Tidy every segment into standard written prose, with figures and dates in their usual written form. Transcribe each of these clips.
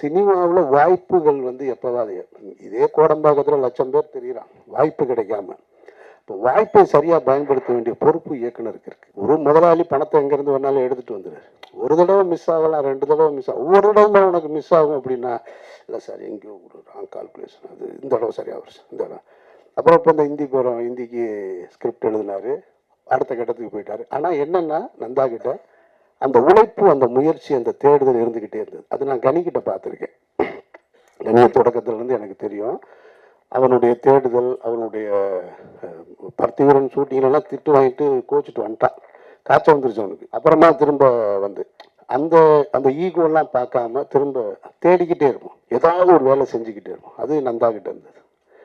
சினிமாவில் வாய்ப்புகள் வந்து எப்போவாது இதே கோடம்பாக்கத்தில் லட்சம் பேர் தெரியுறான் வாய்ப்பு கிடைக்காம. இப்போ வாய்ப்பை சரியாக பயன்படுத்த வேண்டிய பொறுப்பு இயக்குனருக்கு இருக்கு. ஒரு முதலாளி பணத்தை எங்கேருந்து வேணாலும் எடுத்துகிட்டு வந்துடுறாரு. ஒரு தடவை மிஸ் ஆகலாம், 2 தடவை மிஸ் ஆகும். ஒவ்வொரு தடவை உனக்கு மிஸ் ஆகும் அப்படின்னா, இல்லை சார் எங்கேயோ ஒரு ராங் கால்குலேஷன், அது இந்த தடவை சரியாக வருது, இந்த தடவை. அப்புறம் இப்போ இந்த ஹிந்திக்கு ஸ்கிரிப்ட் எழுதினாரு, அடுத்த கட்டத்துக்கு போயிட்டாரு. ஆனால் என்னென்னா நந்தா கிட்ட அந்த உழைப்பு, அந்த முயற்சி, அந்த தேடுதல் இருந்துக்கிட்டே இருந்தது. அது நான் கனிக்கிட்ட பார்த்துருக்கேன். கனிய தொடக்கத்துலேருந்து எனக்கு தெரியும். அவனுடைய தேடுதல், அவனுடைய பர்த்திவீரன் ஷூட்டிங்லாம் திட்டு வாங்கிட்டு கோச்சிட்டு வந்துட்டான். காய்ச்சல் வந்துருச்சு அவனுக்கு. அப்புறமா திரும்ப வந்து அந்த அந்த ஈகோலாம் பார்க்காம திரும்ப தேடிக்கிட்டே இருக்கும், ஏதாவது ஒரு வேலை செஞ்சுக்கிட்டே இருக்கும். அது நந்தா கிட்ட இருந்தது.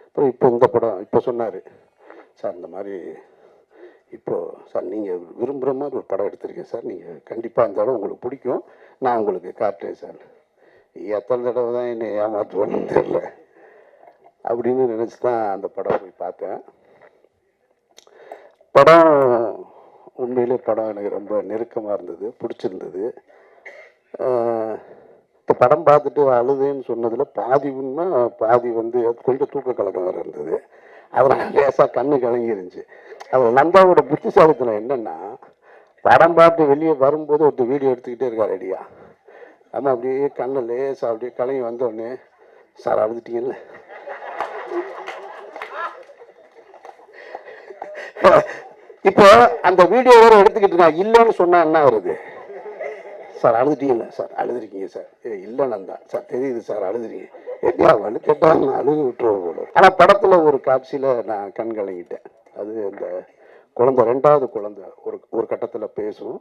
அப்புறம் இப்போ இந்த படம் இப்போ சொன்னார் சார், இந்த மாதிரி இப்போது சார் நீங்கள் விரும்புகிற மாதிரி ஒரு படம் எடுத்திருக்கேன் சார், நீங்கள் கண்டிப்பாக இந்த இடம் உங்களுக்கு பிடிக்கும், நான் உங்களுக்கு காட்டுறேன் சார். எத்தனை தடவை தான் என்னை ஏமாற்றுவேன்னு தெரியல அப்படின்னு நினச்சி தான் அந்த படம் போய் பார்த்தேன். படம் உண்மையிலே படம் எனக்கு ரொம்ப நெருக்கமாக இருந்தது, பிடிச்சிருந்தது. இப்போ படம் பார்த்துட்டு அழுதுன்னு சொன்னதில் பாதி உண்மை, பாதி வந்து கொஞ்சம் தூக்க கலக்கம் வேறு இருந்தது. அதனால் லேசாக கண்ணு கலங்கிருந்துச்சு. அதில் நந்தாவோட புத்திசாலித்தனம் என்னென்னா, படம் பார்த்து வெளியே வரும்போது ஒருத்தர் வீடியோ எடுத்துக்கிட்டே இருக்கார் ரெடியா. ஆமாம், அப்படியே கண்ணு லேசாக அப்படியே கலங்கி வந்தோடனே, சார் அழுதுட்டீங்கல்ல, இப்போ அந்த வீடியோ வேற எடுத்துக்கிட்டு இருக்கா, இல்லைன்னு சொன்னா என்ன வருது, சார் அழுதுட்டீங்கல்ல, சார் அழுதுருக்கீங்க சார், இல்லை நந்தா சார் தெரியுது சார் அழுதுறீங்க, எப்படியா வலு கேட்டா நான் அழுது விட்டுருவோம் போல. ஆனால் படத்தில் ஒரு காட்சியில் நான் கண் கலங்கிட்டேன். அது அந்த குழந்தை, 2வது குழந்தை ஒரு கட்டத்தில் பேசும்,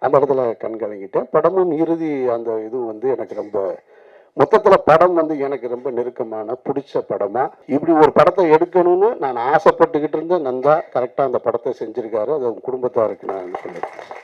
அந்த இடத்துல கண் கலங்கிட்டேன். படமும் இறுதி அந்த இது வந்து எனக்கு ரொம்ப, மொத்தத்தில் படம் வந்து எனக்கு ரொம்ப நெருக்கமான பிடிச்ச படமா. இப்படி ஒரு படத்தை எடுக்கணும்னு நான் ஆசைப்பட்டுக்கிட்டு இருந்தேன். நந்தா கரெக்டாக அந்த படத்தை செஞ்சுருக்காரு. அது குடும்பத்தாருக்கு நான் சொல்லுவேன்.